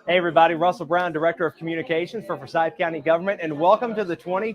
Hey everybody, Russell Brown, Director of Communications for Forsyth County Government, and welcome to the annual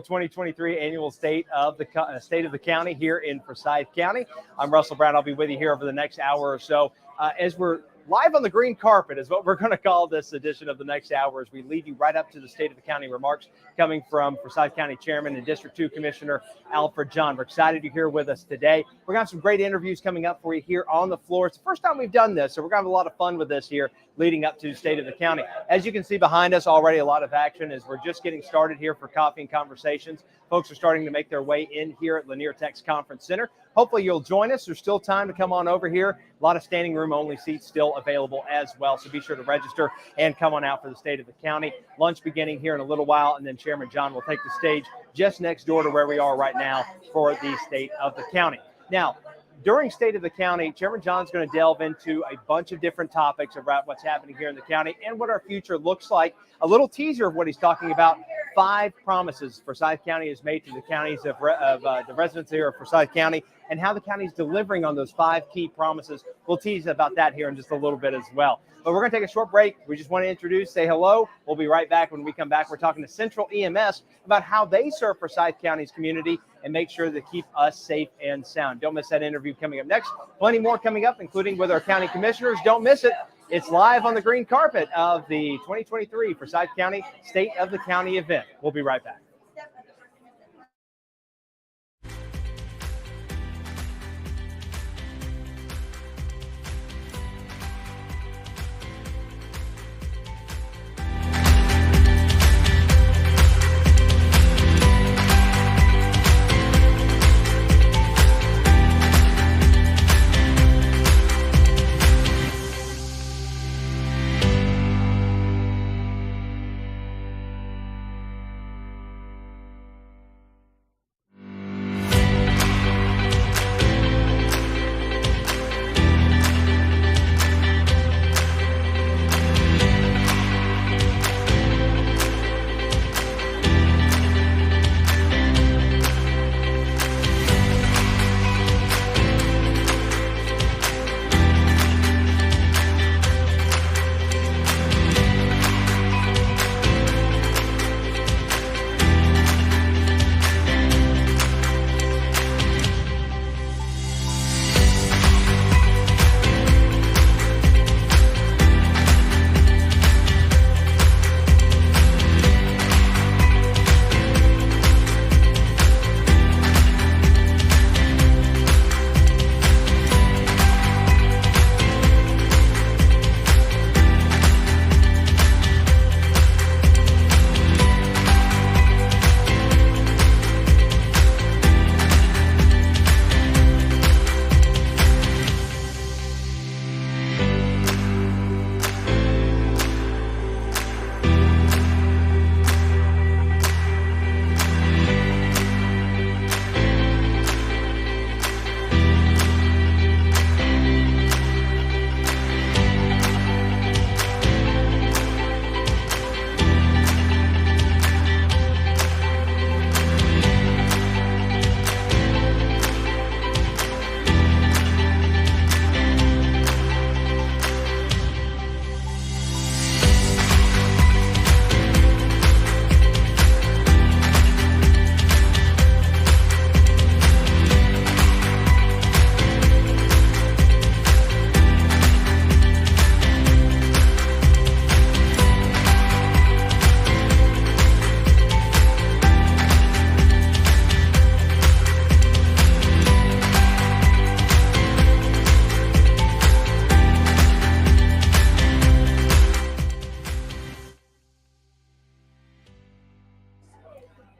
2023 annual State of the County here in Forsyth County. I'm Russell Brown. I'll be with you here over the next hour or so as we're live on the green carpet is what we're going to call this edition of the next hour as we lead you right up to the State of the County remarks coming from Forsyth County Chairman and District 2 Commissioner Alfred John. We're excited you're here with us today. We're going to have some great interviews coming up for you here on the floor. It's the first time we've done this, so we're going to have a lot of fun with this here leading up to the State of the County. As you can see behind us, already a lot of action as we're just getting started here for Coffee and Conversations. Folks are starting to make their way in here at Lanier Tech's Conference Center. Hopefully you'll join us. There's still time to come on over here. A lot of standing room only seats still available as well. So be sure to register and come on out for the State of the County. Lunch beginning here in a little while, and then Chairman John will take the stage just next door to where we are right now for the State of the County. Now, during State of the County, Chairman John's going to delve into a bunch of different topics about what's happening here in the county and what our future looks like. A little teaser of what he's talking about. 5 promises Forsyth County has made to the counties of the residents here of Forsyth County, and how the county is delivering on those 5 key promises. We'll tease about that here in just a little bit as well. But we're going to take a short break. We just want to say hello. We'll be right back. When we come back, we're talking to Central EMS about how they serve Forsyth County's community and make sure they keep us safe and sound. Don't miss that interview coming up next. Plenty more coming up, including with our county commissioners. Don't miss it. It's live on the green carpet of the 2023 Forsyth County State of the County event. We'll be right back.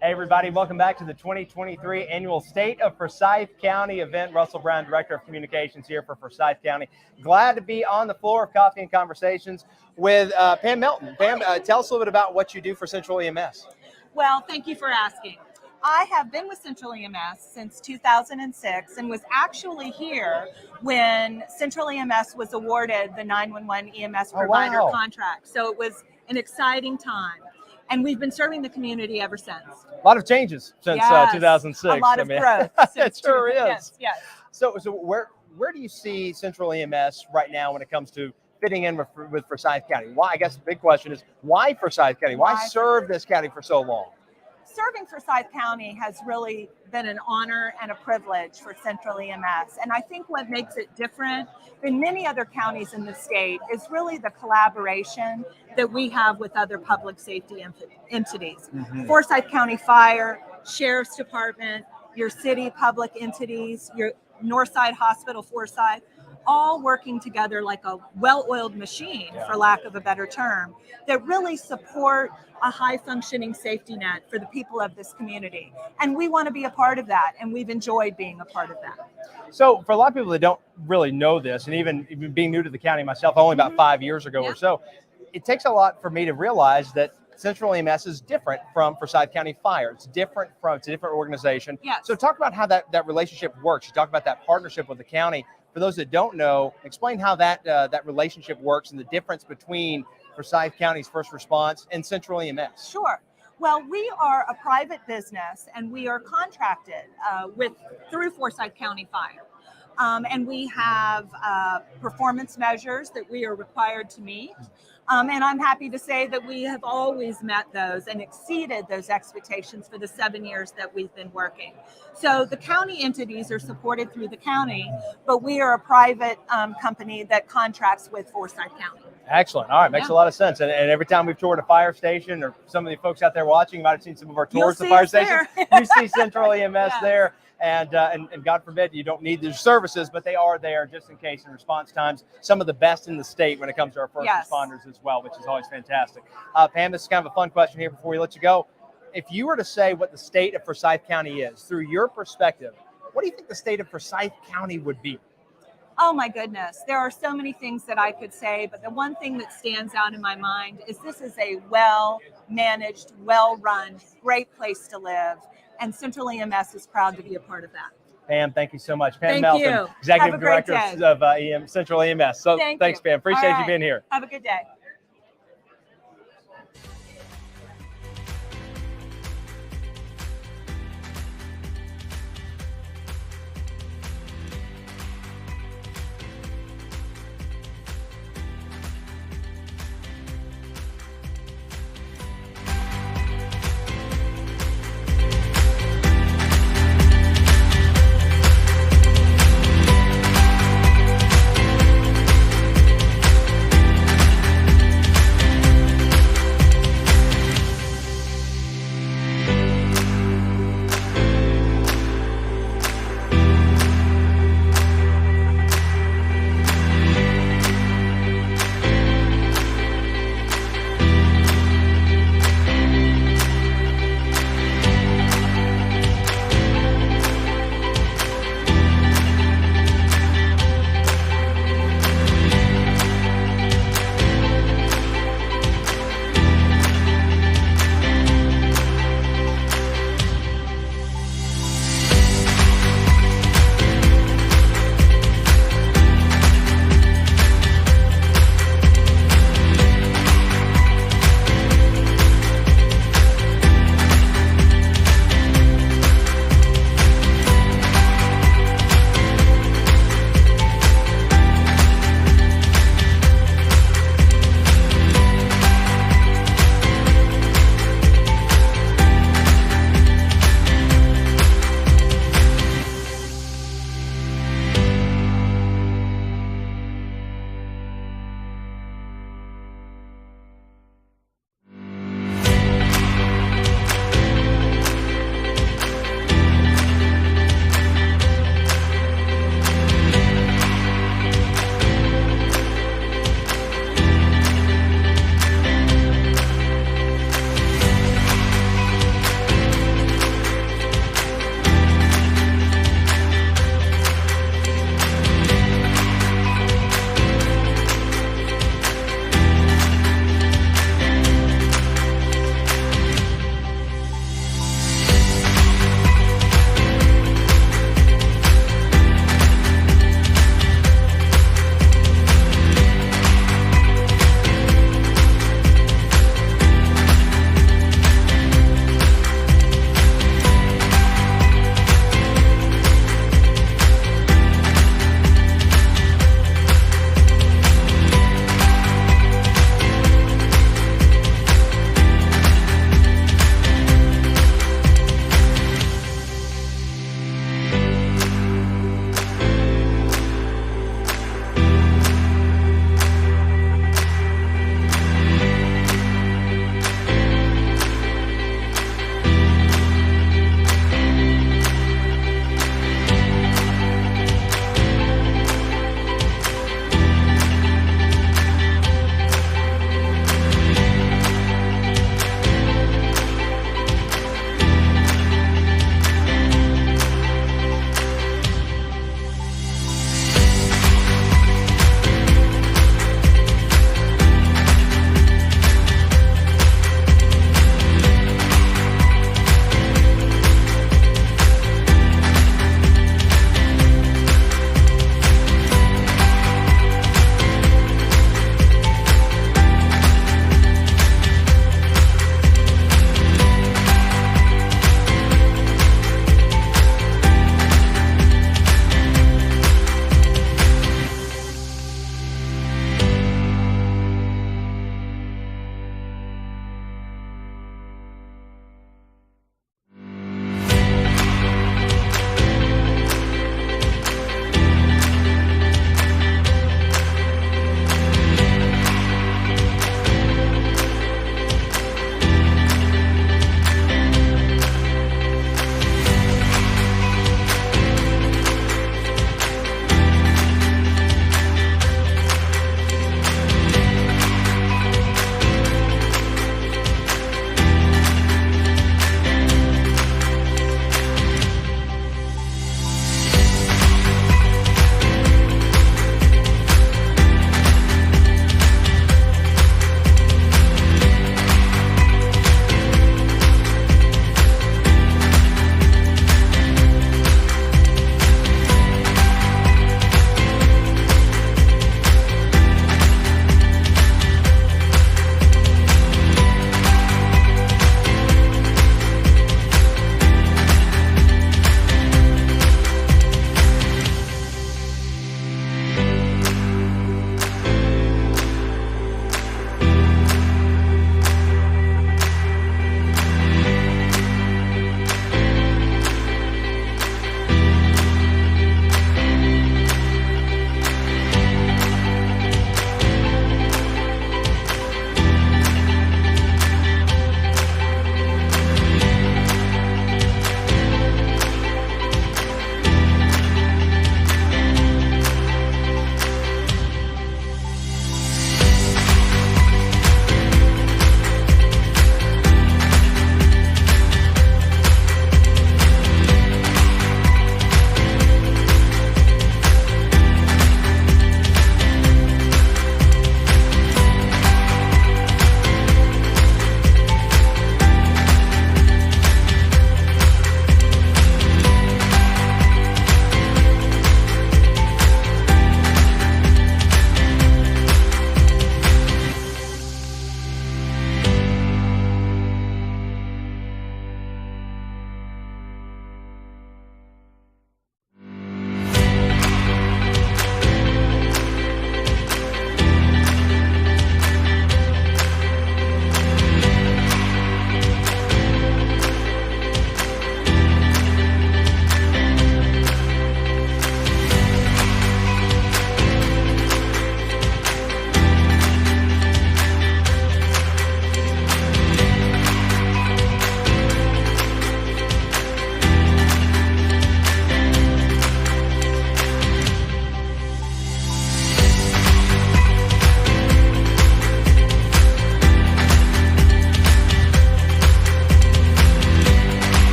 Hey everybody, welcome back to the 2023 annual State of Forsyth County event. Russell Brown, Director of Communications here for Forsyth County. Glad to be on the floor of Coffee and Conversations with Pam Melton. Pam, tell us a little bit about what you do for Central EMS. Well, thank you for asking. I have been with Central EMS since 2006 and was actually here when Central EMS was awarded the 911 EMS provider contract. So it was an exciting time. And we've been serving the community ever since. A lot of changes since 2006. A lot of growth. It sure is. Yes. So where do you see Central EMS right now when it comes to fitting in with Forsyth County? Why? I guess the big question is why Forsyth County? Why serve this county for so long? Serving Forsyth County has really been an honor and a privilege for Central EMS. And I think what makes it different than many other counties in the state is really the collaboration that we have with other public safety entities. Forsyth County Fire, Sheriff's Department, your city public entities, your Northside Hospital, Forsyth, all working together like a well-oiled machine, for lack of a better term, that really support a high-functioning safety net for the people of this community. And we want to be a part of that, and we've enjoyed being a part of that. So for a lot of people that don't really know this, and even being new to the county myself, only about 5 years ago or so, it takes a lot for me to realize that Central EMS is different from Forsyth County Fire. It's a different organization. Yes. So talk about how that relationship works. You talk about that partnership with the county. For those that don't know, explain how that relationship works and the difference between Forsyth County's first response and Central EMS. Sure. Well, we are a private business, and we are contracted through Forsyth County Fire. And we have performance measures that we are required to meet. And I'm happy to say that we have always met those and exceeded those expectations for the 7 years that we've been working. So the county entities are supported through the county, but we are a private company that contracts with Forsyth County. Excellent. All right. Makes a lot of sense. And every time we've toured a fire station, or some of the folks out there watching, you might have seen some of our tours of the fire station. You see Central EMS there. And God forbid you don't need their services, but they are there just in case in response times. Some of the best in the state when it comes to our first responders as well, which is always fantastic. Pam, this is kind of a fun question here before we let you go. If you were to say what the state of Forsyth County is, through your perspective, what do you think the state of Forsyth County would be? Oh my goodness, there are so many things that I could say, but the one thing that stands out in my mind is this is a well-managed, well-run, great place to live, and Central EMS is proud to be a part of that. Pam, thank you so much. Pam Thank Melton, you. Executive Director of Central EMS. So thanks, Pam. Appreciate you being here. Have a good day.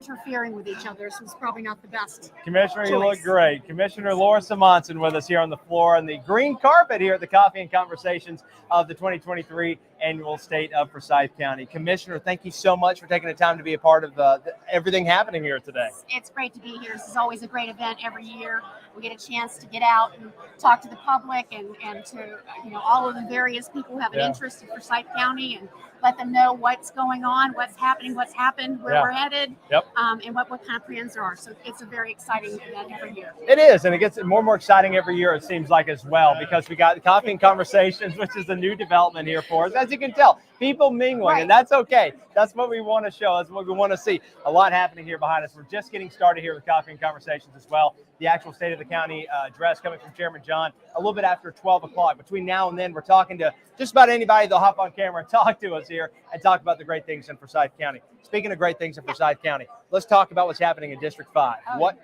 interfering with each other, so it's probably not the best. Commissioner, you look choice. great. Commissioner Laura Simonson with us here on the floor on the green carpet here at the Coffee and Conversations of the 2023 Annual State of Forsyth County. Commissioner, thank you so much for taking the time to be a part of everything happening here today. It's great to be here. This is always a great event every year. We get a chance to get out and talk to the public and to all of the various people who have an interest in Forsyth County and let them know what's going on, what's happening, what's happened, where we're headed, and what kind of plans there are. So it's a very exciting event every year. It is, and it gets more and more exciting every year, it seems like, as well, because we got Coffee and Conversations, which is a new development here for us. As you can tell, people mingling, and that's okay. That's what we want to show. That's what we want to see. A lot happening here behind us. We're just getting started here with Coffee and Conversations as well. The actual State of the County address coming from Chairman John a little bit after 12 o'clock. Between now and then, we're talking to just about anybody that'll hop on camera and talk to us here and talk about the great things in Forsyth County. Speaking of great things in Forsyth County, let's talk about what's happening in District 5.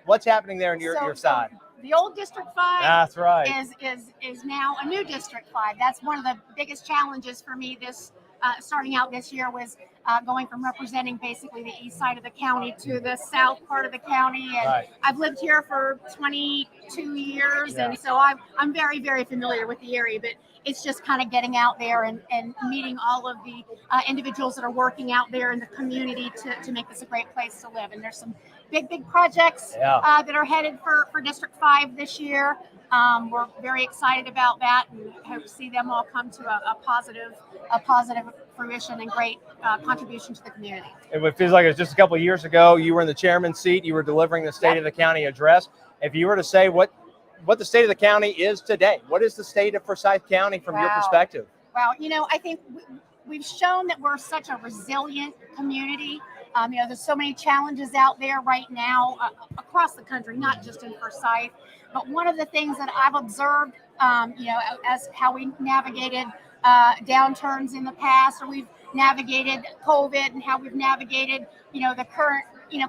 What's happening there on your side? The old District 5 That's right. is now a new District 5. That's one of the biggest challenges for me this starting out this year was going from representing basically the east side of the county to the south part of the county. And I've lived here for 22 years, and so I'm very, very familiar with the area, but it's just kind of getting out there and meeting all of the individuals that are working out there in the community to make this a great place to live. And there's some big projects that are headed for District 5 this year. We're very excited about that and hope to see them all come to a positive fruition and great contribution to the community. It feels like it was just a couple of years ago. You were in the chairman's seat. You were delivering the State of the County address. If you were to say what the state of the county is today, what is the state of Forsyth County from your perspective? Well, I think we've shown that we're such a resilient community. There's so many challenges out there right now across the country, not just in Forsyth. But one of the things that I've observed, as how we navigated downturns in the past, or we've navigated COVID and how we've navigated, the current,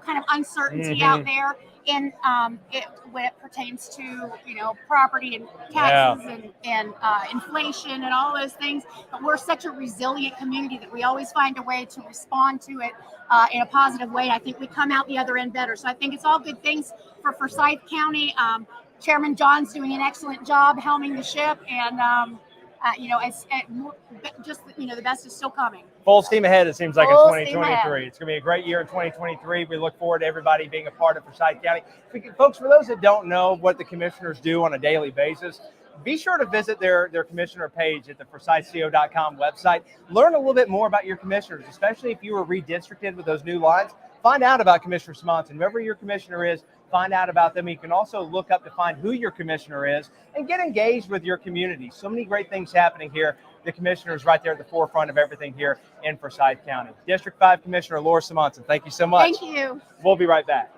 kind of uncertainty out there. And when it pertains to property and taxes and inflation and all those things, but we're such a resilient community that we always find a way to respond to it in a positive way. I think we come out the other end better. So I think it's all good things for Forsyth County. Chairman John's doing an excellent job helming the ship, and the best is still coming. Full steam ahead, it seems like, in 2023. It's going to be a great year in 2023. We look forward to everybody being a part of Forsyth County. Folks, for those that don't know what the commissioners do on a daily basis, be sure to visit their commissioner page at the ForsythCO.com website. Learn a little bit more about your commissioners, especially if you were redistricted with those new lines. Find out about Commissioner Simonson. Whoever your commissioner is, find out about them. You can also look up to find who your commissioner is and get engaged with your community. So many great things happening here. The commissioner is right there at the forefront of everything here in Forsyth County. District 5 Commissioner Laura Simonson, thank you so much. Thank you. We'll be right back.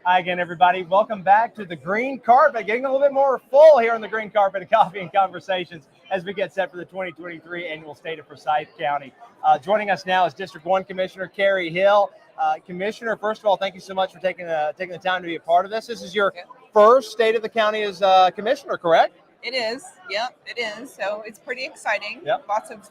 Hi again, everybody. Welcome back to the green carpet. Getting a little bit more full here on the green carpet of Coffee and Conversations as we get set for the 2023 annual State of Forsyth County. Joining us now is District 1 Commissioner Carrie Hill. Commissioner, first of all, thank you so much for taking the time to be a part of this. This is your first State of the County as Commissioner, correct? It is. Yep, it is. So it's pretty exciting. Yep. Lots of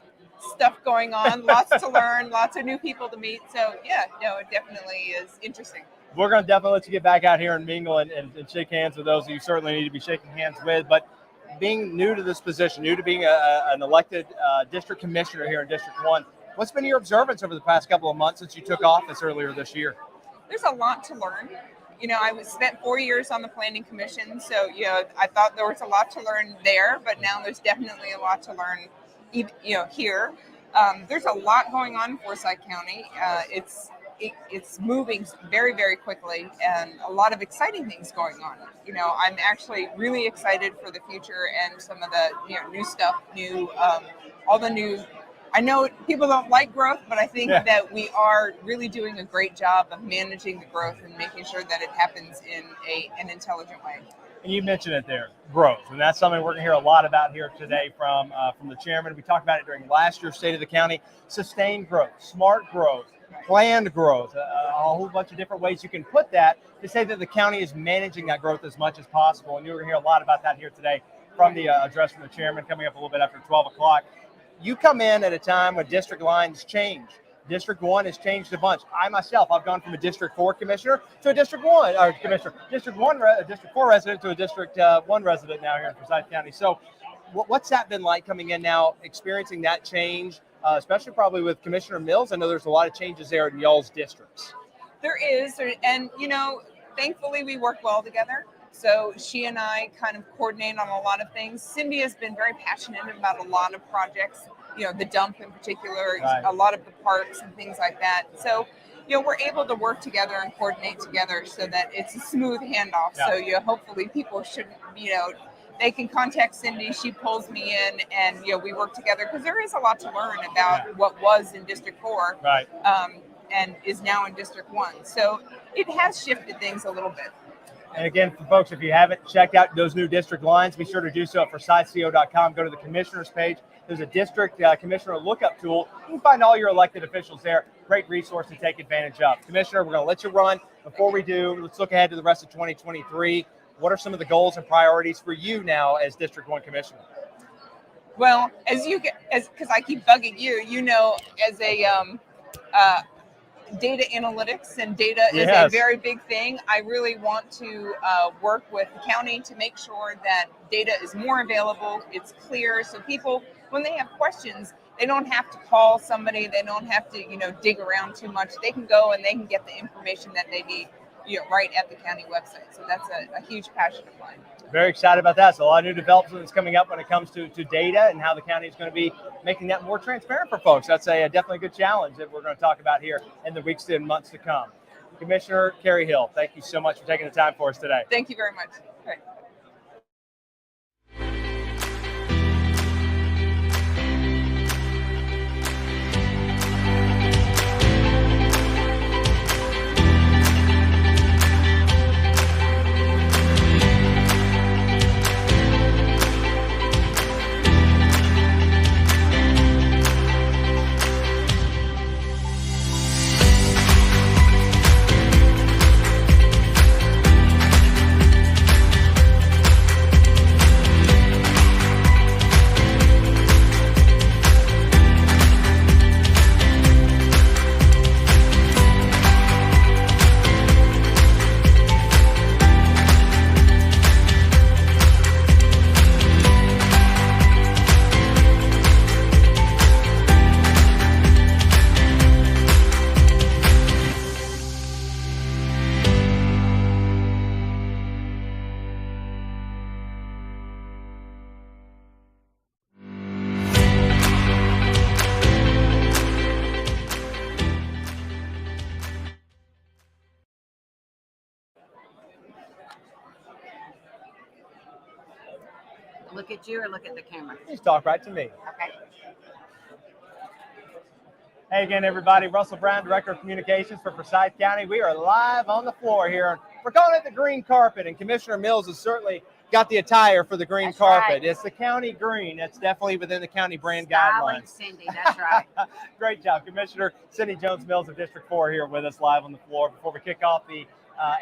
stuff going on, lots to learn, lots of new people to meet. So yeah, no, it definitely is interesting. We're going to definitely let you get back out here and mingle and shake hands with those you certainly need to be shaking hands with. But being new to this position, new to being an elected district commissioner here in District 1, what's been your observance over the past couple of months since you took office earlier this year? There's a lot to learn. You know, I spent 4 years on the Planning Commission, so I thought there was a lot to learn there, but now there's definitely a lot to learn, here. There's a lot going on in Forsyth County. It's moving very, very quickly, and a lot of exciting things going on. I'm actually really excited for the future and some of the new stuff, all the new. I know people don't like growth, but I think that we are really doing a great job of managing the growth and making sure that it happens in an intelligent way. And you mentioned it there, growth, and that's something we're going to hear a lot about here today from the chairman. We talked about it during last year's State of the County. Sustained growth, smart growth, planned growth, a whole bunch of different ways you can put that to say that the county is managing that growth as much as possible. And you're going to hear a lot about that here today from the address from the chairman coming up a little bit after 12 o'clock. You come in at a time when district lines change. District 1 has changed a bunch. I myself, I've gone from a District 4 commissioner to a District 1 or commissioner, District 4 resident to a District 1 resident now here in Forsyth County. So what's that been like coming in now, experiencing that change, especially probably with Commissioner Mills? I know there's a lot of changes there in y'all's districts. There is, and thankfully we work well together. So she and I kind of coordinate on a lot of things. Cindy has been very passionate about a lot of projects, the dump in particular, Right. A lot of the parks and things like that. So, we're able to work together and coordinate together so that it's a smooth handoff. Yeah. So, hopefully people shouldn't, they can contact Cindy. She pulls me in and, we work together because there is a lot to learn about what was in District 4. Right. And is now in District 1. So it has shifted things a little bit. And again, for folks, if you haven't checked out those new district lines, be sure to do so at forsythco.com. Go to the commissioner's page. There's a district commissioner lookup tool. You can find all your elected officials there. Great resource to take advantage of. Commissioner, we're going to let you run. Before we do, let's look ahead to the rest of 2023. What are some of the goals and priorities for you now as District 1 Commissioner? Well, because I keep bugging you, as a data analytics and data is a very big thing. I really want to work with the county to make sure that data is more available, it's clear, so people, when they have questions, they don't have to call somebody, they don't have to, dig around too much. They can go and they can get the information that they need, right at the county website. So that's a huge passion of mine. Very excited about that. So a lot of new developments coming up when it comes to data and how the county is going to be making that more transparent for folks. That's definitely a good challenge that we're going to talk about here in the weeks and months to come. Commissioner Carrie Hill, thank you so much for taking the time for us today. Thank you very much. All right. Look at you or look at the camera? Just talk right to me. Okay. Hey again, everybody. Russell Brown, Director of Communications for Forsyth County. We are live on the floor here. We're calling it the green carpet, and Commissioner Mills has certainly got the attire for the green That's carpet. right. It's the county green. It's definitely within the county brand Styling guidelines. Cindy, that's right. Great job. Commissioner Cindy Jones Mills of District 4 here with us live on the floor before we kick off the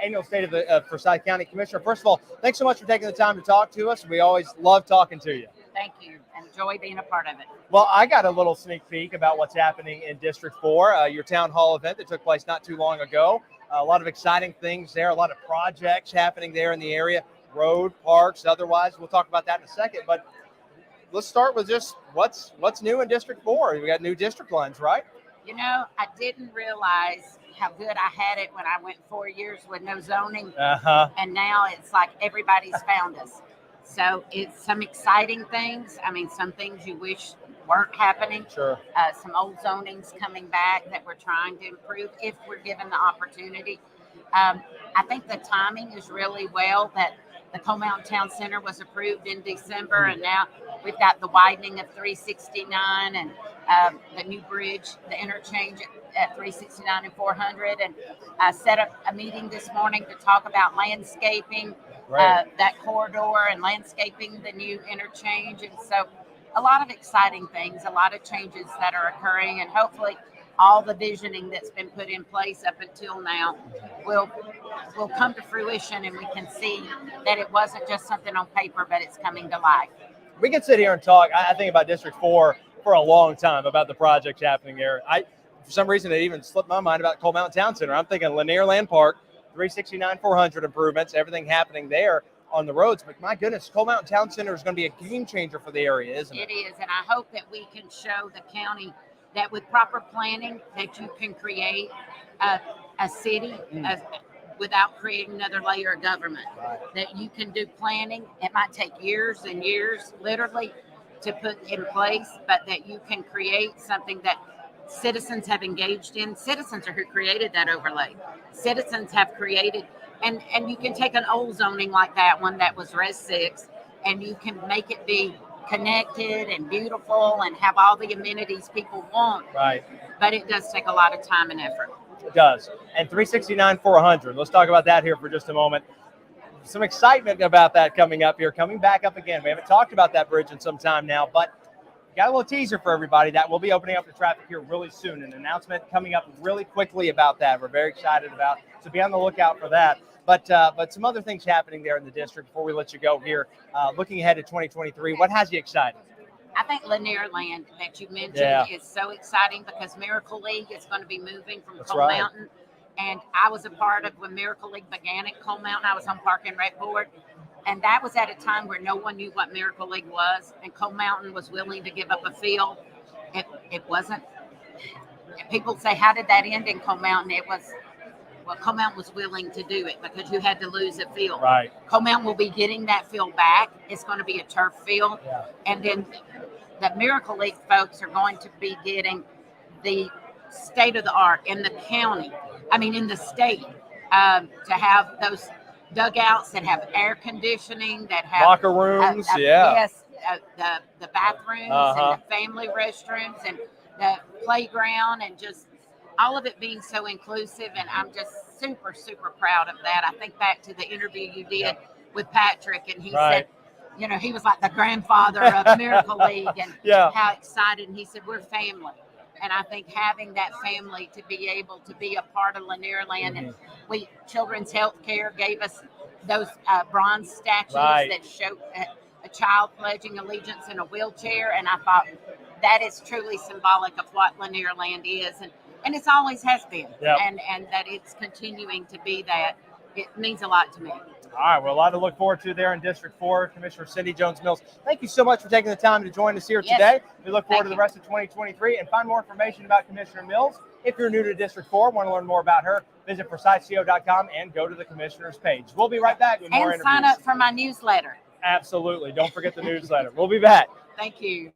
annual State of Forsyth County. Commissioner, first of all, thanks so much for taking the time to talk to us. We always love talking to you. Thank you. Enjoy being a part of it. Well, I got a little sneak peek about what's happening in District 4, your town hall event that took place not too long ago. A lot of exciting things there, a lot of projects happening there in the area, road, parks, otherwise. We'll talk about that in a second, but let's start with just what's new in District 4. We got new district lines, right? You know, I didn't realize how good I had it when I went 4 years with no zoning, Uh-huh. and now it's like everybody's found us. So it's some exciting things. I mean, some things you wish weren't happening. Sure. Some old zonings coming back that we're trying to improve if we're given the opportunity. I think the timing is really well that the Coal Mountain Town Center was approved in December, and now we've got the widening of 369 and the new bridge, the interchange at 369 and 400. And I set up a meeting this morning to talk about landscaping Right. that corridor and landscaping the new interchange. And so a lot of exciting things, a lot of changes that are occurring, and hopefully all the visioning that's been put in place up until now will come to fruition, and we can see that it wasn't just something on paper, but it's coming to life. We can sit here and talk. I think about District 4 for a long time about the projects happening there. For some reason, it even slipped my mind about Coal Mountain Town Center. I'm thinking Lanier Land Park, 369, 400 improvements, everything happening there on the roads. But my goodness, Coal Mountain Town Center is going to be a game changer for the area, isn't it? It is, and I hope that we can show the county that with proper planning that you can create a city without creating another layer of government. Right. That you can do planning. It might take years and years, literally, to put in place, but that you can create something that citizens have engaged in. Citizens are who created that overlay. Citizens have created, and you can take an old zoning like that one that was Res 6, and you can make it be connected and beautiful and have all the amenities people want. Right. But it does take a lot of time and effort. It does. And 369, 400. Let's talk about that here for just a moment. Some excitement about that coming up here, coming back up again. We haven't talked about that bridge in some time now, but got a little teaser for everybody that we'll be opening up the traffic here really soon. An announcement coming up really quickly about that. We're very excited about, so be on the lookout for that. But some other things happening there in the district before we let you go here. Looking ahead to 2023, what has you excited? I think Lanier Land that you mentioned is so exciting because Miracle League is going to be moving from That's Coal right. Mountain. And I was a part of when Miracle League began at Coal Mountain. I was on Park and Rec Board. And that was at a time where no one knew what Miracle League was. And Coal Mountain was willing to give up a field. It wasn't. People say, how did that end in Coal Mountain? Coal Mountain was willing to do it because you had to lose a field. Right. Coal Mountain will be getting that field back. It's going to be a turf field. Yeah. And then the Miracle League folks are going to be getting the state of the art in the county, in the state, to have those dugouts that have air conditioning, that have Locker rooms, yes, the bathrooms Uh-huh. and the family restrooms and the playground, and just all of it being so inclusive. And I'm just super, super proud of that. I think back to the interview you did with Patrick, and he Right. said, he was like the grandfather of Miracle League, and Yeah. how excited. And he said, we're family. And I think having that family to be able to be a part of Lanier Land, and Children's Health Care gave us those bronze statues Right. that show a child pledging allegiance in a wheelchair. And I thought that is truly symbolic of what Lanier Land is. And it's always has been. Yep. And that it's continuing to be that. It means a lot to me. All right, well, a lot to look forward to there in District 4. Commissioner Cindy Jones Mills, thank you so much for taking the time to join us here Yes. today. We look forward Thank to the you. rest of 2023 and find more information about Commissioner Mills. If you're new to District 4, want to learn more about her, visit forsythco.com and go to the Commissioner's page. We'll be right back with more And interviews. sign up for my newsletter. Absolutely. Don't forget the newsletter. We'll be back. Thank you.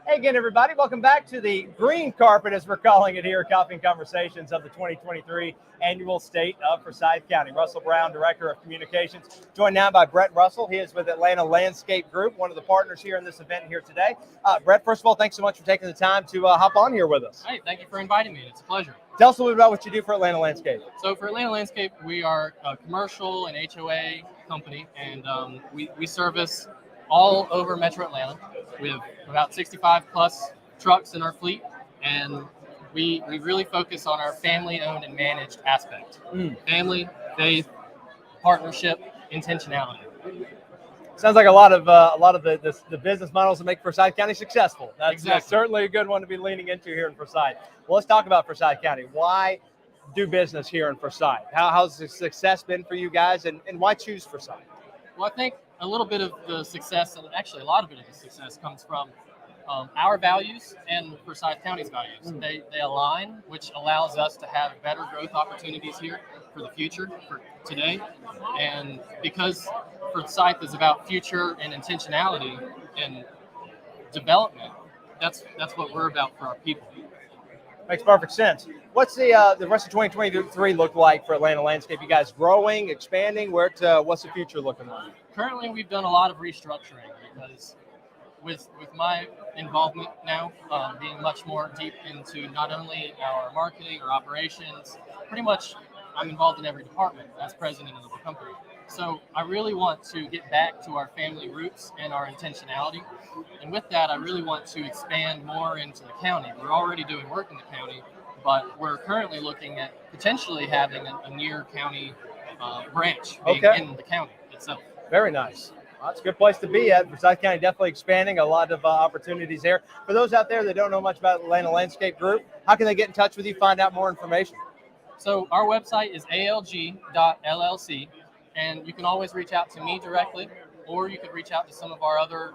Hey again, everybody. Welcome back to the green carpet, as we're calling it here, Coffee and Conversations of the 2023 Annual State of Forsyth County. Russell Brown, Director of Communications, joined now by Brett Russell. He is with Atlanta Landscape Group, one of the partners here in this event here today. Brett, first of all, thanks so much for taking the time to hop on here with us. Hey, thank you for inviting me. It's a pleasure. Tell us a little bit about what you do for Atlanta Landscape. So for Atlanta Landscape, we are a commercial and HOA company, and we service all over Metro Atlanta. We have about 65 plus trucks in our fleet, and we really focus on our family-owned and managed aspect. Family, faith, partnership, intentionality. Sounds like a lot of the business models that make Forsyth County successful. That's Exactly. certainly a good one to be leaning into here in Forsyth. Well, let's talk about Forsyth County. Why do business here in Forsyth? How's the success been for you guys, and why choose Forsyth? Well, I think a little bit of the success, and actually a lot of it of the success, comes from our values and Forsyth County's values. They align, which allows us to have better growth opportunities here for the future, for today. And because Forsyth is about future and intentionality and development, that's what we're about for our people. Makes perfect sense. What's the rest of 2023 look like for Atlanta Landscape? You guys growing, expanding? What's the future looking like? Currently, we've done a lot of restructuring because with my involvement now, being much more deep into not only our marketing or operations, pretty much I'm involved in every department as president of the company. So I really want to get back to our family roots and our intentionality. And with that, I really want to expand more into the county. We're already doing work in the county, but we're currently looking at potentially having a near county branch being in the county itself. Very nice. Well, that's a good place to be at. Forsyth County definitely expanding, a lot of opportunities there. For those out there that don't know much about Atlanta Landscape Group, how can they get in touch with you, find out more information? So our website is alg.llc, and you can always reach out to me directly, or you could reach out to some of our other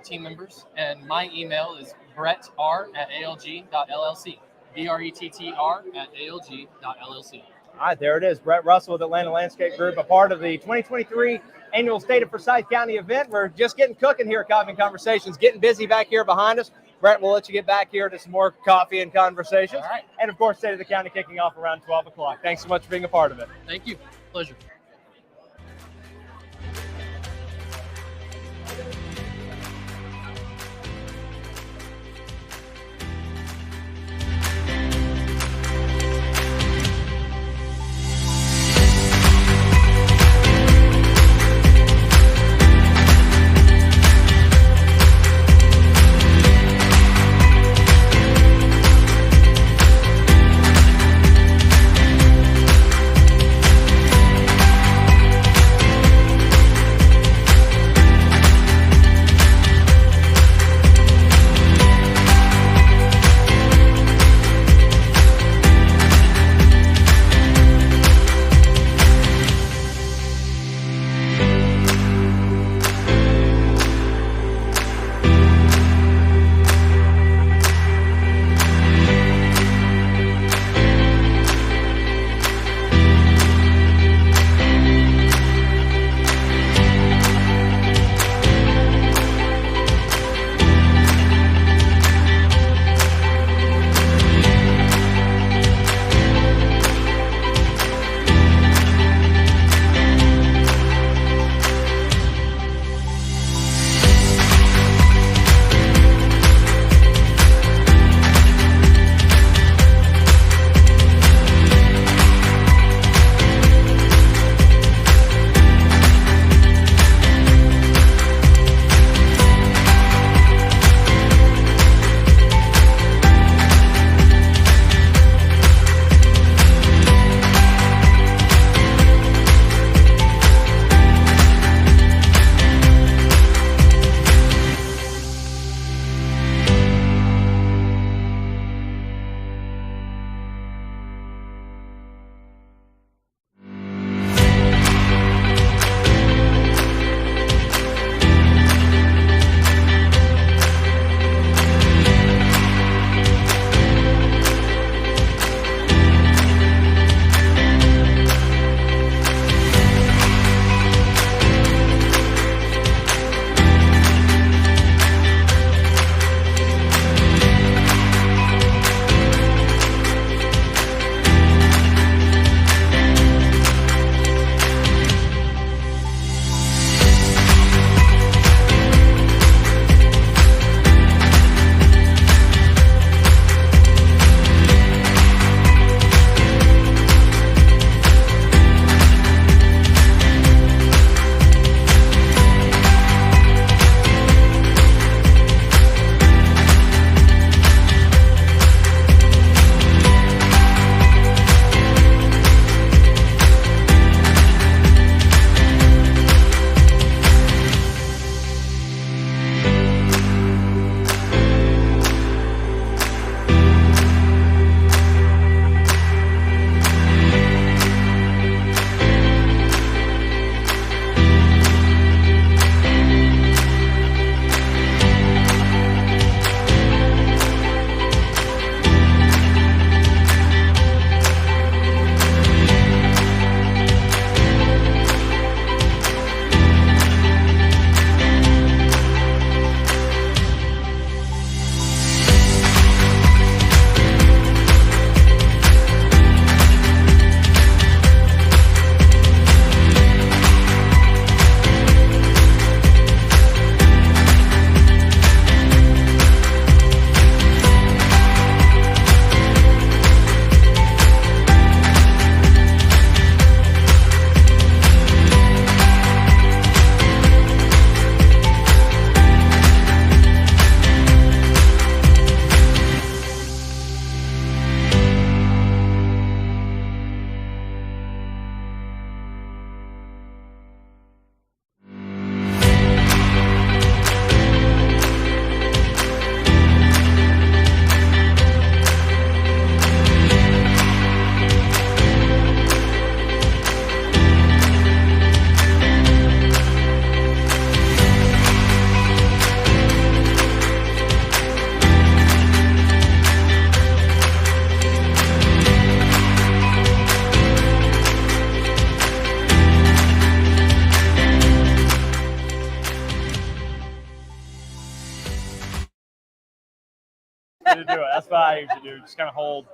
team members. And my email is brettr@alg.llc, brettr@alg.llc. All right, there it is. Brett Russell with Atlanta Landscape Group, a part of the 2023 Annual State of Forsyth County event. We're just getting cooking here at Coffee and Conversations, getting busy back here behind us. Brett, we'll let you get back here to some more coffee and conversations. All right. And, of course, State of the County kicking off around 12 o'clock. Thanks so much for being a part of it. Thank you. Pleasure. to do it. That's what I usually do. Just kind of hold.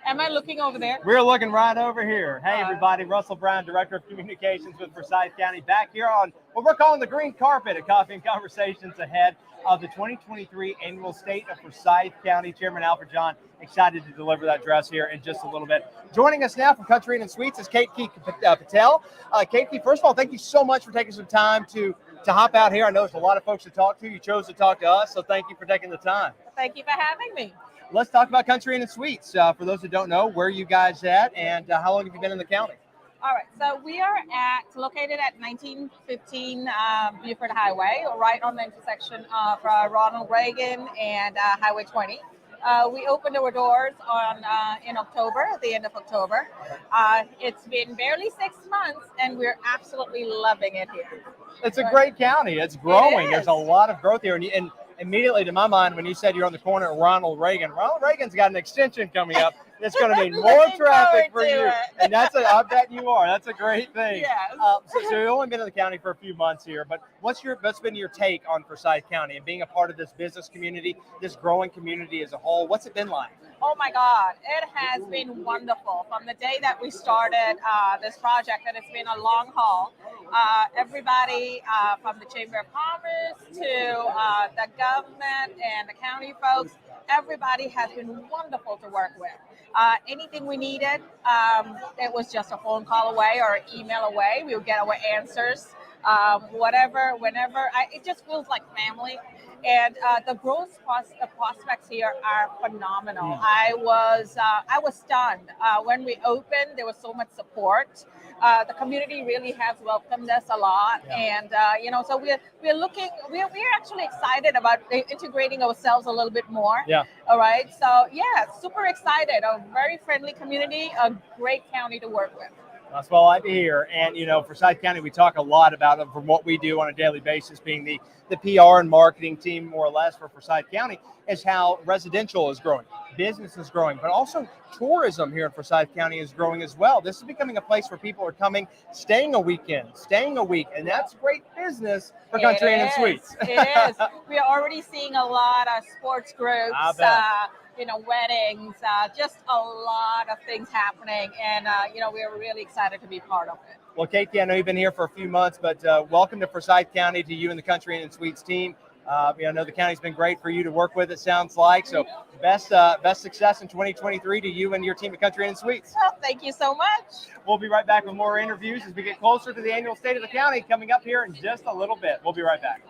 Am I looking over there? We're looking right over here. Hey, everybody. Russell Brown, Director of Communications with Forsyth County, back here on what we're calling the green carpet at Coffee and Conversations ahead of the 2023 Annual State of Forsyth County. Chairman Alfred John, excited to deliver that address here in just a little bit. Joining us now from Country Inn and Suites is Kate Patel. Kate, first of all, thank you so much for taking some time to hop out here. I know there's a lot of folks to talk to. You chose to talk to us, so thank you for taking the time. Thank you for having me. Let's talk about Country Inn and Suites. For those who don't know, where are you guys at, and how long have you been in the county? All right, so we are located at 1915 Buford Highway, right on the intersection of Ronald Reagan and Highway 20. We opened our doors in October, at the end of October. It's been barely 6 months, and we're absolutely loving it here. It's a great county. It's growing. It There's is. a lot of growth here. And immediately to my mind, when you said you're on the corner of Ronald Reagan's got an extension coming up. It's going to mean more Looking traffic for forward to you. it. And I bet you are. That's a great thing. Yes. So you've only been in the county for a few months here, but what's been your take on Forsyth County and being a part of this business community, this growing community as a whole? What's it been like? Oh my God, it has been wonderful. From the day that we started this project, and it's been a long haul. Everybody from the Chamber of Commerce to the government and the county folks, everybody has been wonderful to work with. Anything we needed, it was just a phone call away or an email away. We would get our answers, whatever, whenever. It just feels like family. And the growth prospects here are phenomenal. I was stunned when we opened. There was so much support. The community really has welcomed us a lot, and so we're actually excited about integrating ourselves a little bit more. Yeah. All right. So super excited. A very friendly community, a great county to work with. That's what I like to hear. And, Forsyth County, we talk a lot about it from what we do on a daily basis, being the PR and marketing team, more or less, for Forsyth County, is how residential is growing, business is growing, but also tourism here in Forsyth County is growing as well. This is becoming a place where people are coming, staying a weekend, staying a week, and that's great business for Country Inn and Suites. It is. We are already seeing a lot of sports groups. I bet. Weddings, just a lot of things happening, and we're really excited to be part of it. Well, Katie, I know you've been here for a few months, but welcome to Forsyth County, to you and the Country Inn and Suites team. I know the county's been great for you to work with, it sounds like. So best success in 2023 to you and your team at Country Inn and Suites. Well, thank you so much. We'll be right back with more interviews as we get closer to the annual State of the County coming up here in just a little bit. We'll be right back.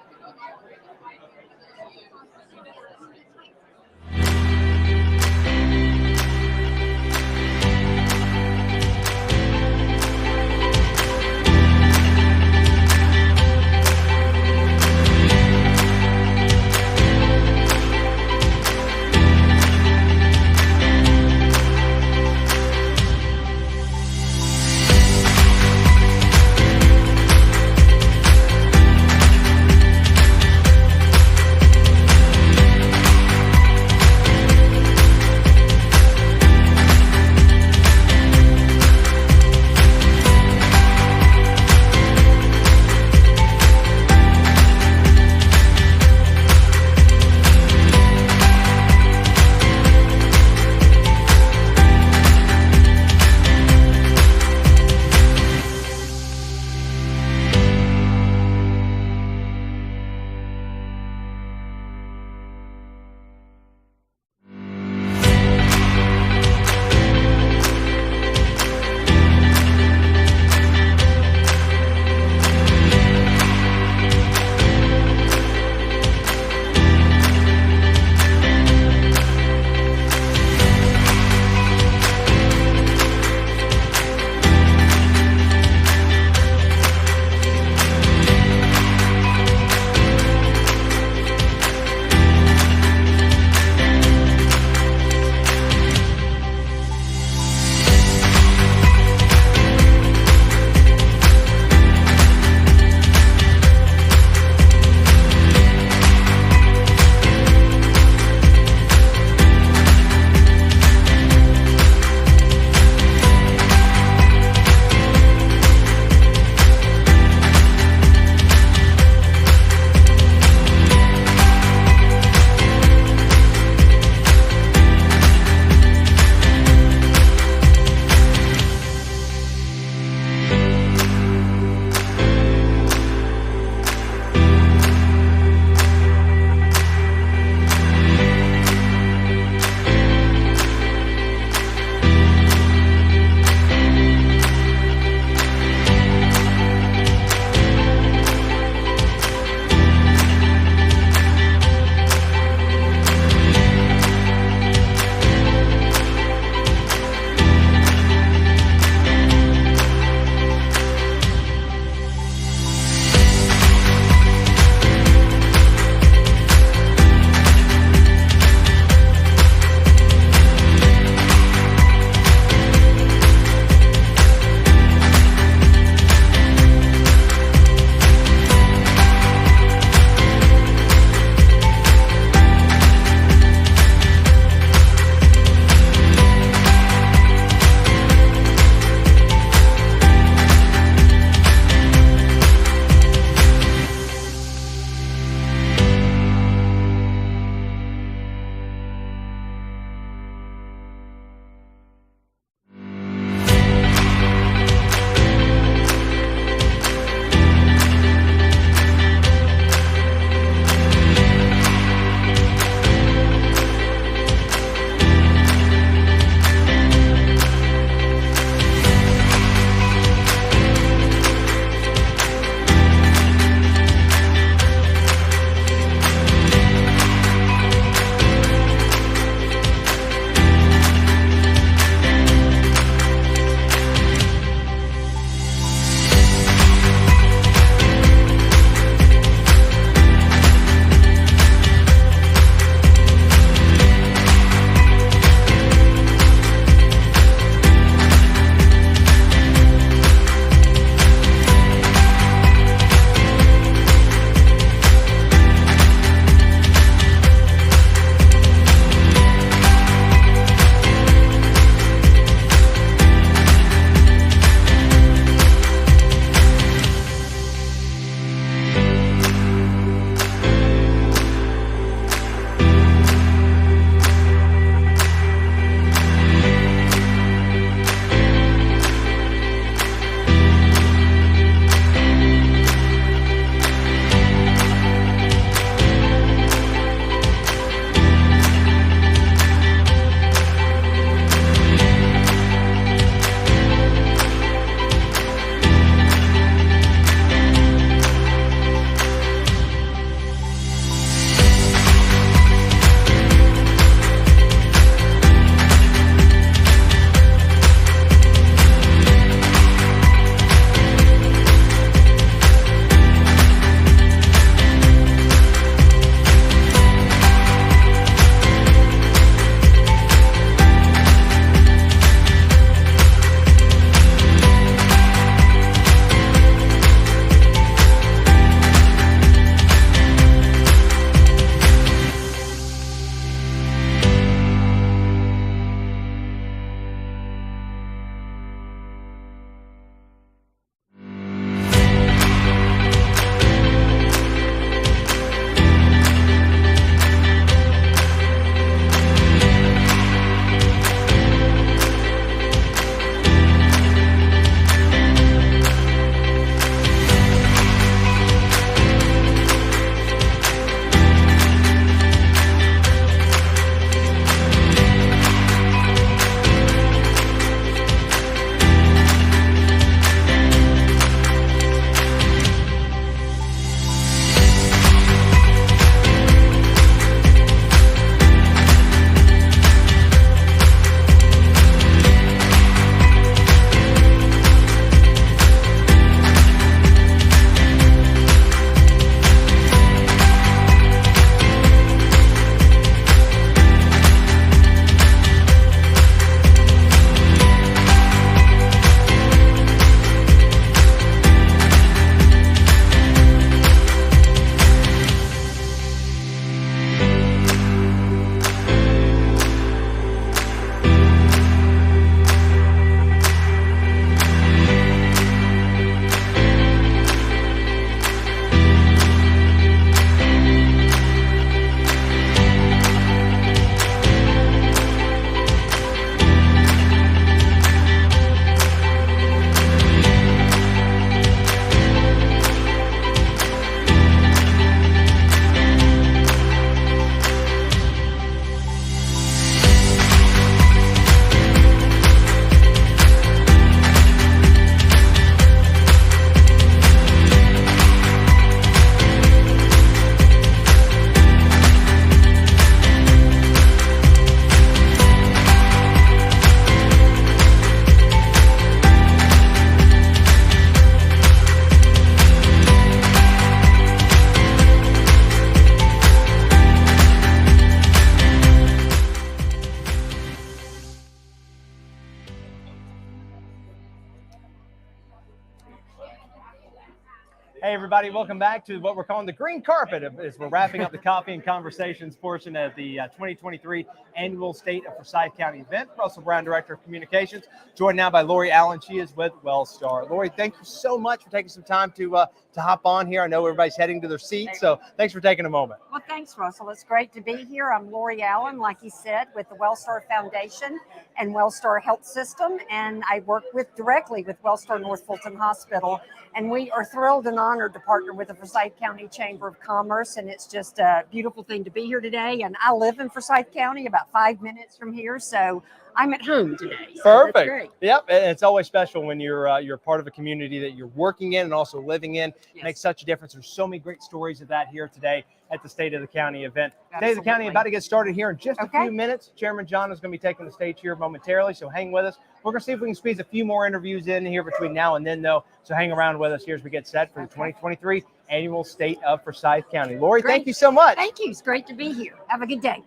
Hey, everybody, welcome back to what we're calling the green carpet as we're wrapping up the coffee and conversations portion of the 2023 annual State of Forsyth County event. Russell Brown, Director of Communications, joined now by Lori Allen. She is with Wellstar. Lori, thank you so much for taking some time to hop on here. I know everybody's heading to their seats, so thanks for taking a moment. Well, thanks, Russell. It's great to be here. I'm Lori Allen, like you said, with the Wellstar Foundation and Wellstar Health System, and I work directly with Wellstar North Fulton Hospital. And we are thrilled and honored to partner with the Forsyth County Chamber of Commerce, and it's just a beautiful thing to be here today. And I live in Forsyth County, about 5 minutes from here, so I'm at home today. So Perfect. That's great. Yep, and it's always special when you're part of a community that you're working in and also living in. Yes. It makes such a difference. There's so many great stories of that here today at the State of the County event. State of the County Absolutely. about to get started here in just a Okay. few minutes. Chairman John is going to be taking the stage here momentarily, so hang with us. We're going to see if we can squeeze a few more interviews in here between now and then, though. So hang around with us here as we get set for the 2023 annual State of Forsyth County. Lori, Great. thank you so much. Thank you. It's great to be here. Have a good day.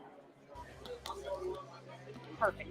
Perfect.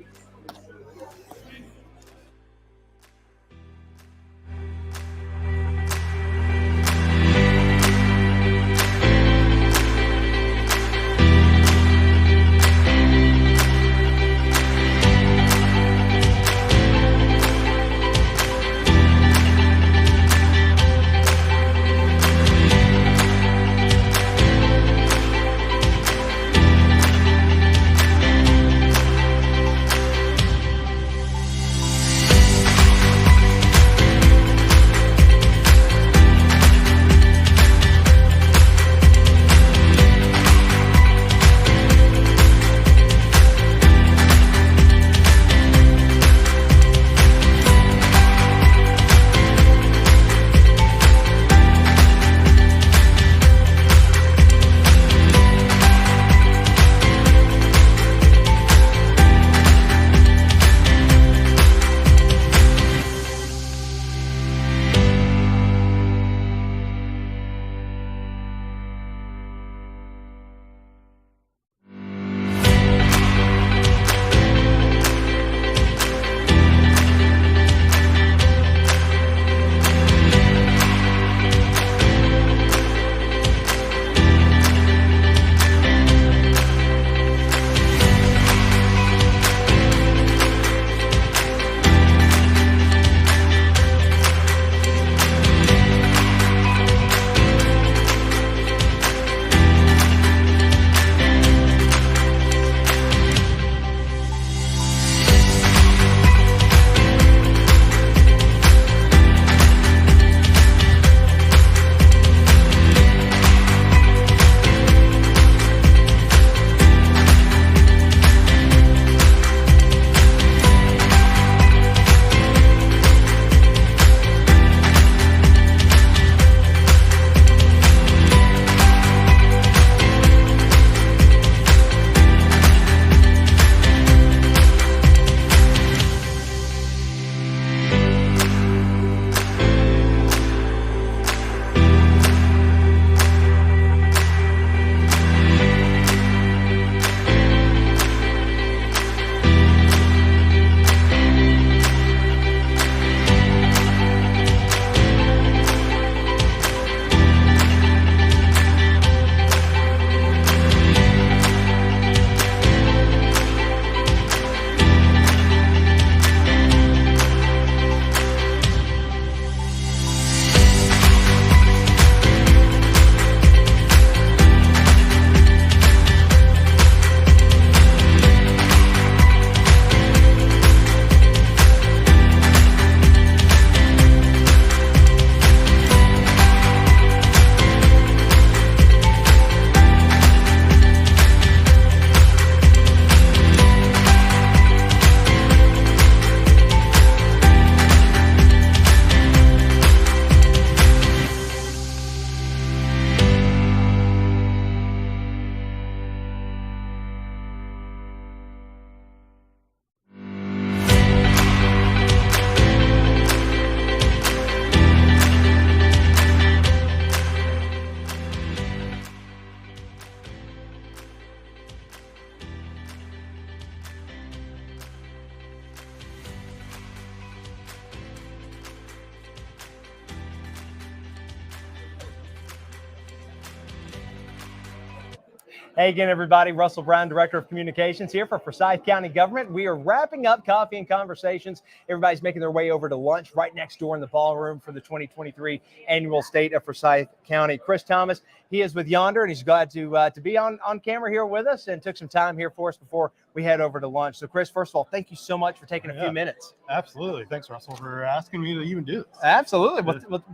Hey again, everybody. Russell Brown, Director of Communications here for Forsyth County Government. We are wrapping up Coffee and Conversations. Everybody's making their way over to lunch right next door in the ballroom for the 2023 Annual State of Forsyth County. Chris Thomas, he is with Yonder, and he's glad to be on camera here with us and took some time here for us before we head over to lunch. So, Chris, first of all, thank you so much for taking a few minutes. Absolutely. Thanks, Russell, for asking me to even do this. Absolutely.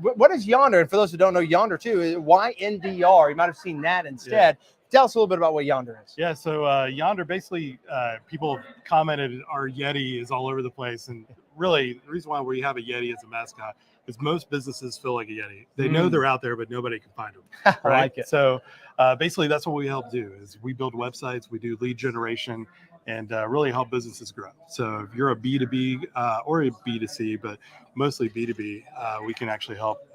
What is Yonder? And for those who don't know Yonder, too, why NDR? You might have seen that instead. Yeah. Tell us a little bit about what Yonder is. Yeah, so Yonder, basically, people commented our Yeti is all over the place. And really, the reason why we have a Yeti as a mascot is most businesses feel like a Yeti. They know they're out there, but nobody can find them. I Right? like it. So basically, that's what we help do is we build websites, we do lead generation, and really help businesses grow. So if you're a B2B or a B2C, but mostly B2B, we can actually help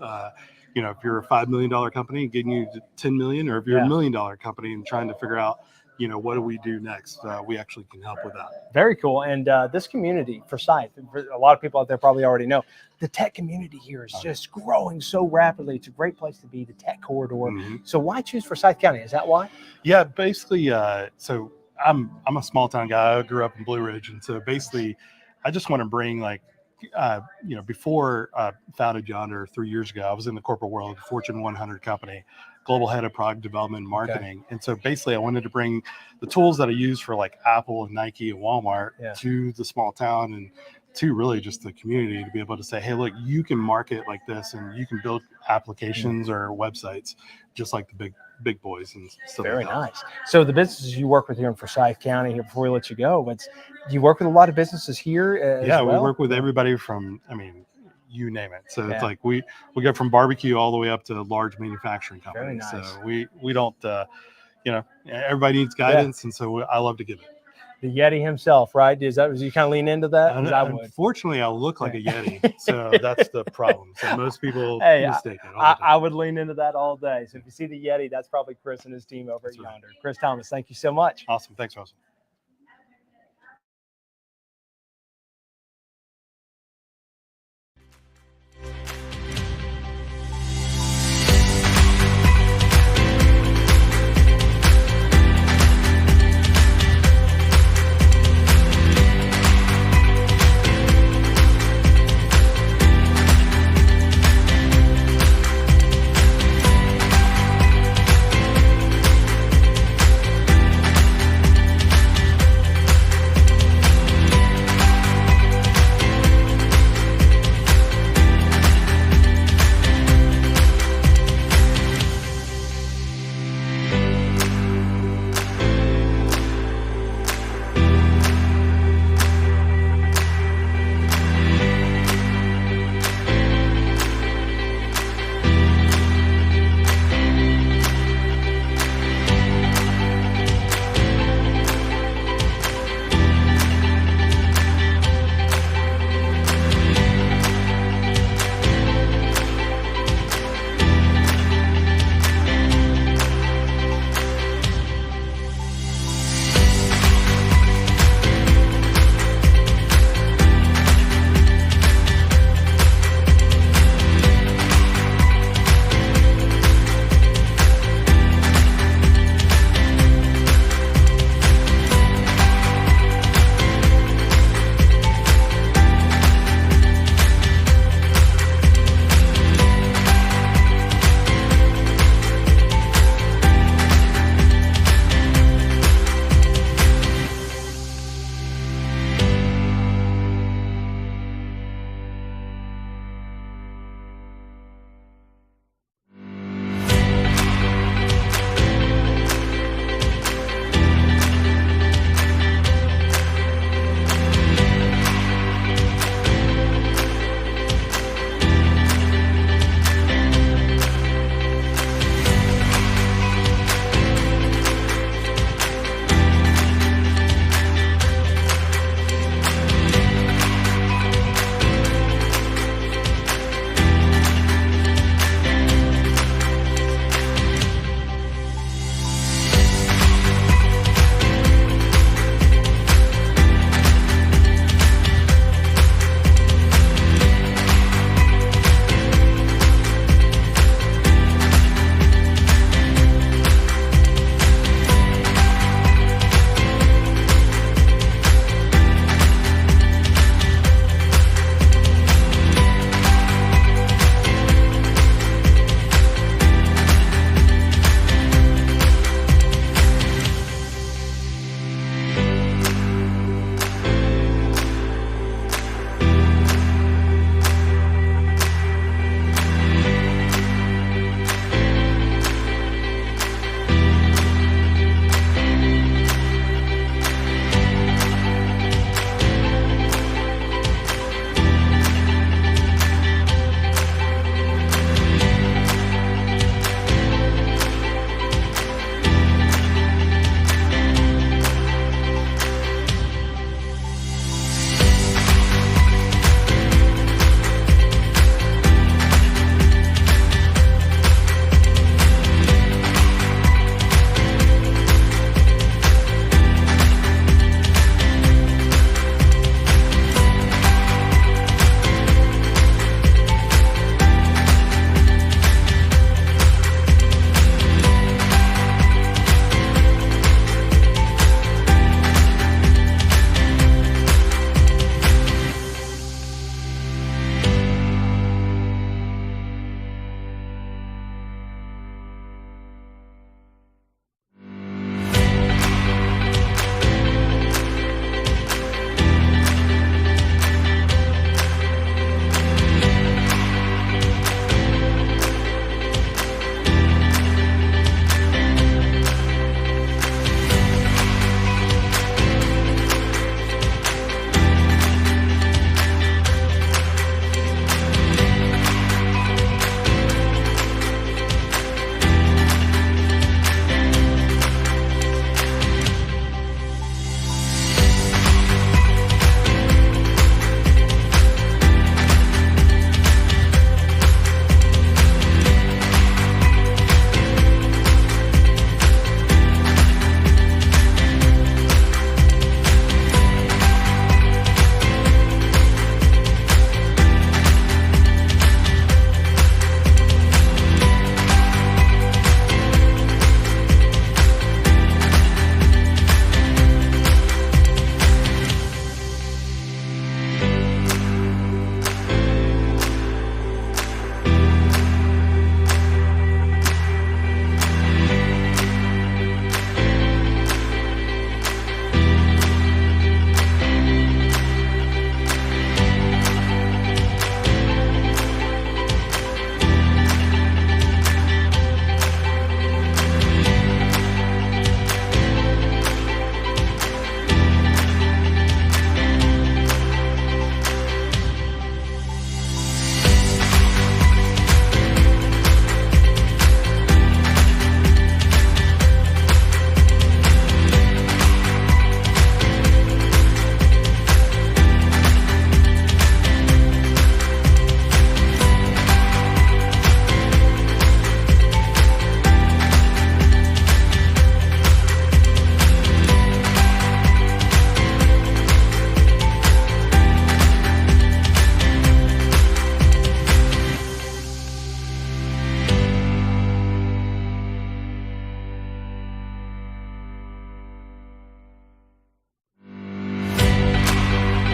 if you're a $5 million company, getting you to 10 million, or if you're $1 million company and trying to figure out, what do we do next? We actually can help with that. Very cool. And this community, Forsyth, a lot of people out there probably already know, the tech community here is just growing so rapidly. It's a great place to be, the tech corridor. Mm-hmm. So why choose Forsyth County? Is that why? Yeah, basically, so I'm a small town guy. I grew up in Blue Ridge. And so basically, I just want to bring before I founded Yonder 3 years ago, I was in the corporate world, Fortune 100 company, global head of product development and marketing. Okay. And so basically I wanted to bring the tools that I use for like Apple and Nike and Walmart to the small town and to really just the community to be able to say, hey, look, you can market like this and you can build applications or websites just like the big boys and stuff. Very like that. nice. So the businesses you work with here in Forsyth County, here before we let you go, do you work with a lot of businesses here? As well? We work with everybody from, you name it. So it's like we go from barbecue all the way up to large manufacturing companies. Very nice. So we don't, everybody needs guidance, and so I love to give it. The Yeti himself, right? Was you kind of lean into that? Unfortunately, I look like a Yeti, so that's the problem. So most people mistake it. I would lean into that all day. So if you see the Yeti, that's probably Chris and his team over at Yonder. Chris Thomas, thank you so much. Awesome. Thanks, Russell.